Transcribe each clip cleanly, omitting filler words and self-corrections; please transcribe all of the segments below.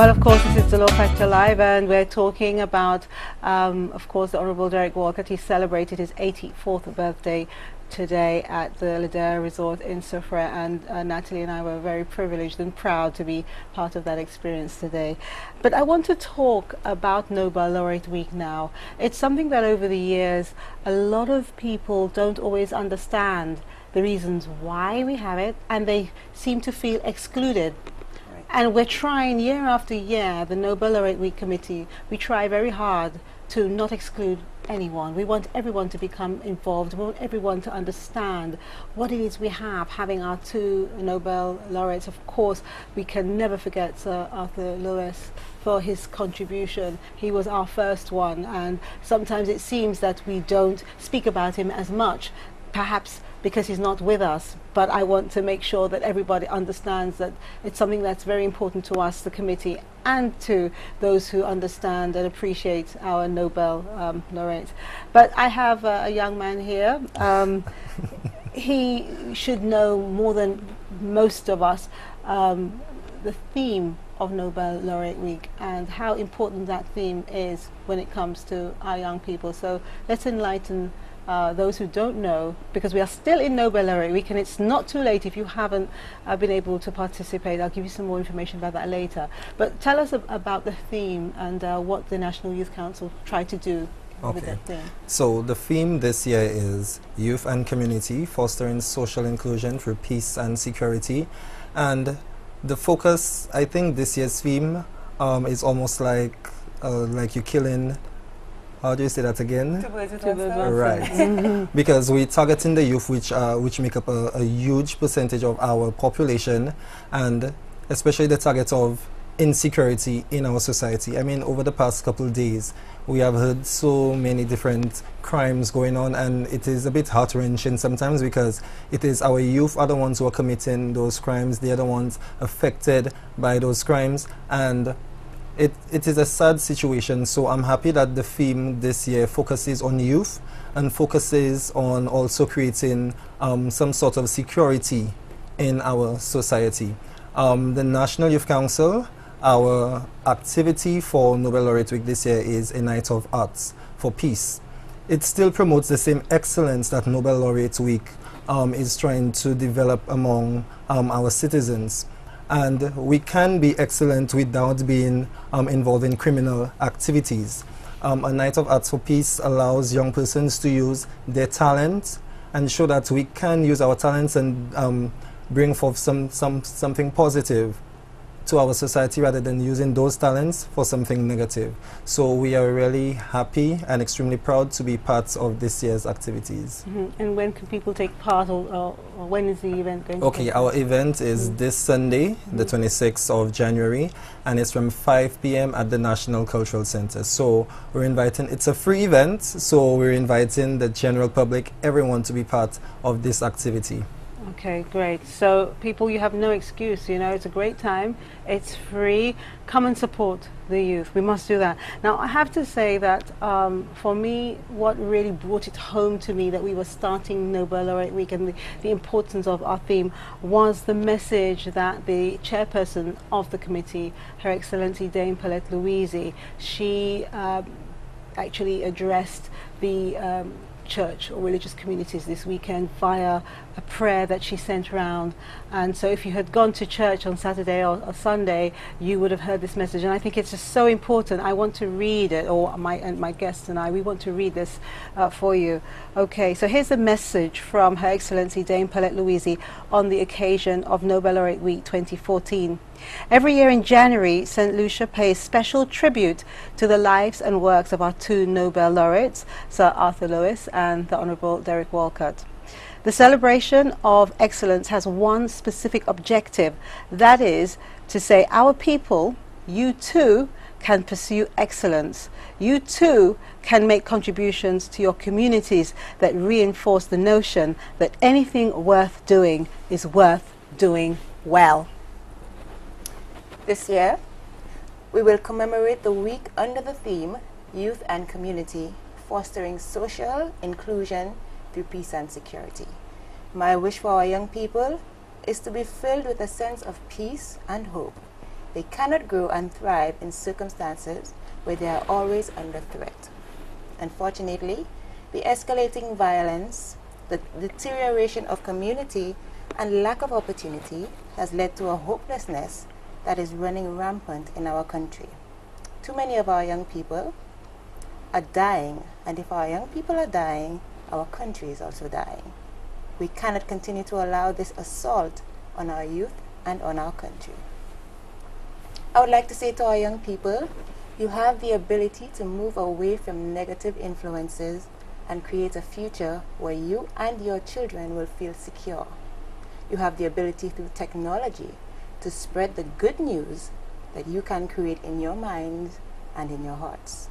Well, of course, this is Dolor Factor Live, and we're talking about, of course, the Honourable Derek Walcott. He celebrated his 84th birthday today at the Ladera Resort in Soufrière, and Natalie and I were very privileged and proud to be part of that experience today. But I want to talk about Nobel Laureate Week now. It's something that over the years a lot of people don't always understand the reasons why we have it, and they seem to feel excluded. And we're trying year after year, the Nobel Laureate Week Committee, we try very hard to not exclude anyone. We want everyone to become involved. We want everyone to understand what it is we have, having our two Nobel laureates. Of course, we can never forget Sir Arthur Lewis for his contribution. He was our first one, and sometimes it seems that we don't speak about him as much, perhaps because he's not with us, but I want to make sure that everybody understands that it's something that's very important to us, the committee, and to those who understand and appreciate our Nobel laureates. But I have a young man here. He should know more than most of us the theme of Nobel Laureate Week and how important that theme is when it comes to our young people. So let's enlighten those who don't know, because we are still in Nobel Laureate Week, and it's not too late if you haven't been able to participate. I'll give you some more information about that later. But tell us about the theme and what the National Youth Council tried to do with that theme. So the theme this year is Youth and Community, Fostering Social Inclusion through Peace and Security. And the focus, I think this year's theme is almost like you're killing. How do you say that again? Right. Because we're targeting the youth, which make up a huge percentage of our population, and especially the target of insecurity in our society. I mean, over the past couple of days, we have heard so many different crimes going on, and it is a bit heart-wrenching sometimes, because it is our youth are the ones who are committing those crimes. They are the ones affected by those crimes, and it is a sad situation. So I'm happy that the theme this year focuses on youth and focuses on also creating some sort of security in our society. The National Youth Council, our activity for Nobel Laureate Week this year is a night of arts for peace. It still promotes the same excellence that Nobel Laureate Week is trying to develop among our citizens. And we can be excellent without being involved in criminal activities. A Night of Arts for Peace allows young persons to use their talent and show that we can use our talents and bring forth something positive to our society, rather than using those talents for something negative. So we are really happy and extremely proud to be part of this year's activities. And when can people take part, or when is the event going to Okay, our event is this Sunday, the 26th of January, and it's from 5 p.m. at the National Cultural Center. So we're inviting, it's a free event, so we're inviting the general public, everyone, to be part of this activity. Okay, great. So people, you have no excuse, you know, it's a great time, it's free, come and support the youth. We must do that. Now, I have to say that for me, what really brought it home to me that we were starting Nobel Laureate Week and the importance of our theme was the message that the chairperson of the committee, Her Excellency Dame Paulette Louise, she actually addressed the church or religious communities this weekend via a prayer that she sent around. And so if you had gone to church on Saturday or Sunday, you would have heard this message, and I think it's just so important. I want to read it, or my guests and I, we want to read this for you. Okay, so here's a message from Her Excellency Dame Paulette Louise on the occasion of Nobel Laureate Week 2014. Every year in January, Saint Lucia pays special tribute to the lives and works of our two Nobel laureates, Sir Arthur Lewis and the Honourable Derek Walcott. The celebration of excellence has one specific objective, that is to say our people, you too, can pursue excellence. You too can make contributions to your communities that reinforce the notion that anything worth doing is worth doing well. This year, we will commemorate the week under the theme Youth and Community, Fostering Social Inclusion through Peace and Security. My wish for our young people is to be filled with a sense of peace and hope, They cannot grow and thrive in circumstances where they are always under threat. Unfortunately, the escalating violence, the deterioration of community, and lack of opportunity has led to a hopelessness that is running rampant in our country. Too many of our young people are dying, and if our young people are dying, our country is also dying. We cannot continue to allow this assault on our youth and on our country. I would like to say to our young people, you have the ability to move away from negative influences and create a future where you and your children will feel secure. You have the ability through technology to spread the good news that you can create in your minds and in your hearts.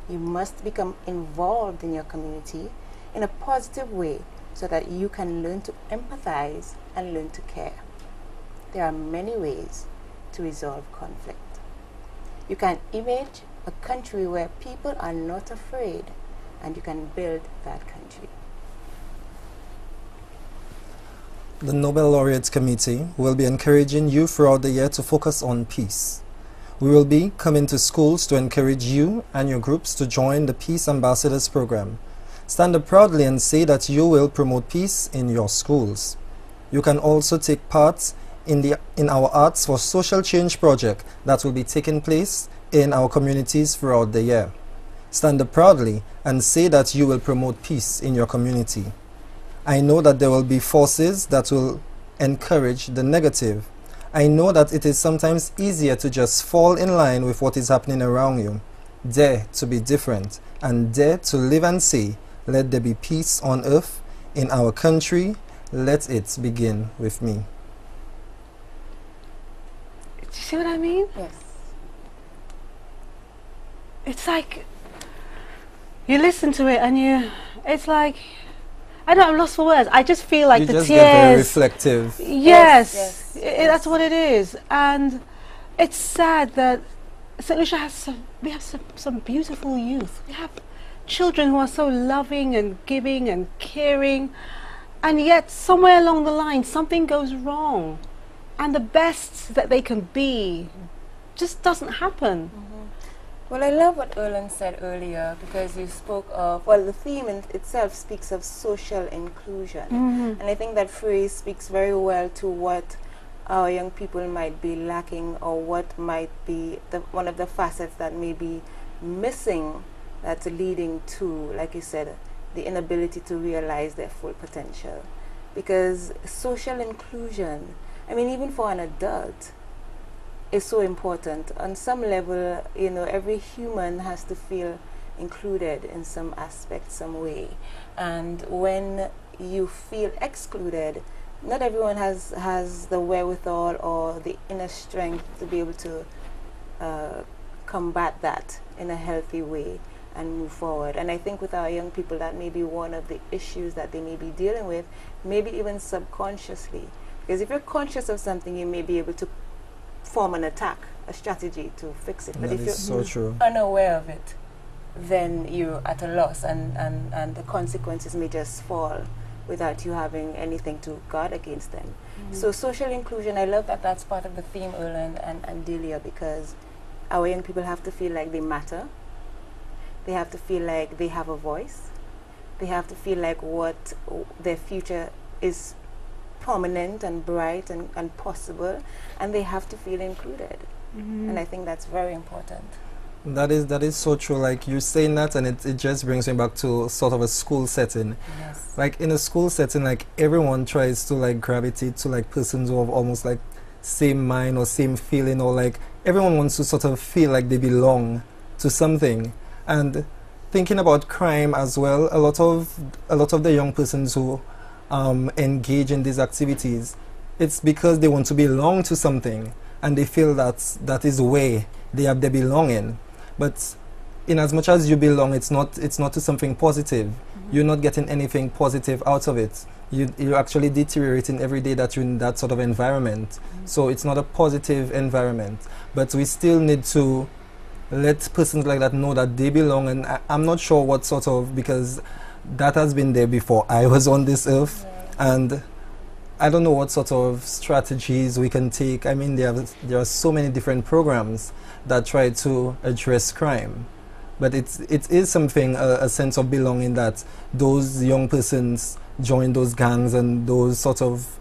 You must become involved in your community in a positive way so that you can learn to empathize and learn to care. There are many ways to resolve conflict. You can image a country where people are not afraid, and you can build that country. The Nobel Laureates Committee will be encouraging you throughout the year to focus on peace. We will be coming to schools to encourage you and your groups to join the Peace Ambassadors program. Stand up proudly and say that you will promote peace in your schools. You can also take part in our Arts for Social Change project that will be taking place in our communities throughout the year. Stand up proudly and say that you will promote peace in your community. I know that there will be forces that will encourage the negative. I know that it is sometimes easier to just fall in line with what is happening around you. Dare to be different and dare to live and say, let there be peace on earth in our country. Let it begin with me. Do you see what I mean? Yes. It's like you listen to it and it's like, I don't know, I'm lost for words. I just feel like you the just tears. Get very reflective. Yes, that's what it is. And it's sad that Saint Lucia has we have some beautiful youth. We have children who are so loving and giving and caring, and yet somewhere along the line something goes wrong, and the best that they can be just doesn't happen. Well, I love what Erlen said earlier, because you spoke of, well, the theme in itself speaks of social inclusion. And I think that phrase speaks very well to what our young people might be lacking, or what might be one of the facets that may be missing, that's leading to, like you said, the inability to realize their full potential. Because social inclusion, I mean, even for an adult, is so important. On some level, you know, every human has to feel included in some aspect, some way. And when you feel excluded, not everyone has the wherewithal or the inner strength to be able to combat that in a healthy way and move forward. And I think with our young people, that may be one of the issues that they may be dealing with, maybe even subconsciously. Because if you're conscious of something, you may be able to form an attack, a strategy to fix it. But if you're unaware of it, then you're at a loss, and the consequences may just fall without you having anything to guard against them. So social inclusion, I love that that's part of the theme, Erlen and Delia, because our young people have to feel like they matter. They have to feel like they have a voice. They have to feel like what their future is prominent and bright and possible, and they have to feel included. And I think that's very important. That is so true. Like you're saying that, and it just brings me back to sort of a school setting. Yes. Like in a school setting, like everyone tries to like gravitate to like persons who have almost like same mind or same feeling, or like everyone wants to sort of feel like they belong to something. And thinking about crime as well, a lot of the young persons who engage in these activities, it's because they want to belong to something, and they feel that is where they have their belonging. But in as much as you belong, it's not to something positive. You're not getting anything positive out of it. You're actually deteriorating every day that you're in that sort of environment. So it's not a positive environment. But we still need to let persons like that know that they belong. And I'm not sure what sort of, because that has been there before I was on this earth. And I don't know what sort of strategies we can take. I mean, there are so many different programs that try to address crime, but it is something, a sense of belonging that those young persons join those gangs and those sort of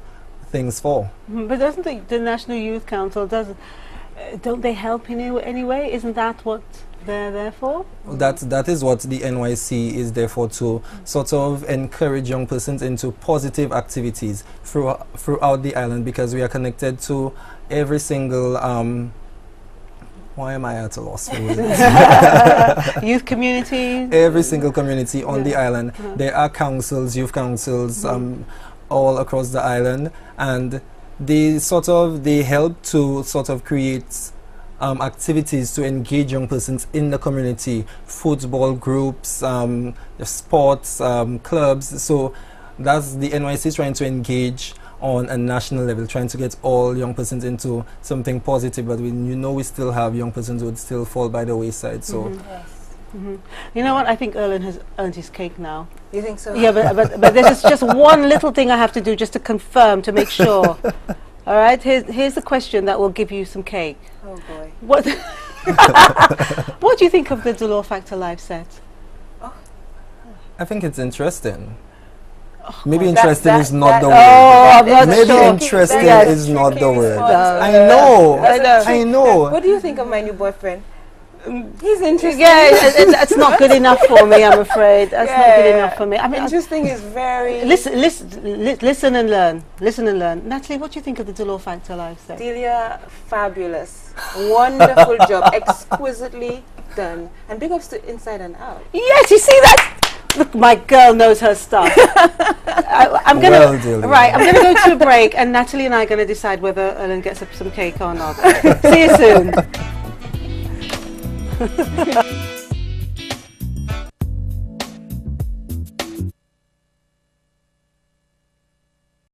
things for. But doesn't the National Youth Council, don't they help in any way? Isn't that what they're there for? That is what the NYC is there for, to sort of encourage young persons into positive activities throughout the island, because we are connected to every single why am I at a loss for words? Youth community? Every single community on the island. There are councils, youth councils, all across the island, and they help to sort of create activities to engage young persons in the community, football groups, sports clubs. So that's the NYC trying to engage on a national level, trying to get all young persons into something positive. But we still have young persons who would still fall by the wayside. So. You know what? I think Erlen has earned his cake now. You think so? Yeah, but this is just one little thing I have to do just to confirm, to make sure. All right, here's the question that will give you some cake. Oh boy. What What do you think of the Dolor Factor live set? Oh. I think it's interesting. Oh, maybe interesting is not the word. I'm not Maybe sure. interesting is not the word. I I know. What do you think of my new boyfriend? He's interesting. Yeah, it's not good enough for me, I'm afraid. That's not good enough for me. I mean, interesting is very... Listen and learn. Listen and learn. Natalie, what do you think of the Dolor Factor live set? Delia, fabulous. Wonderful job. Exquisitely done. And big ups to Inside and Out. Yes, you see that? Look, my girl knows her stuff. I'm gonna I'm gonna go to a break, and Natalie and I are gonna decide whether Ellen gets some cake or not. See you soon.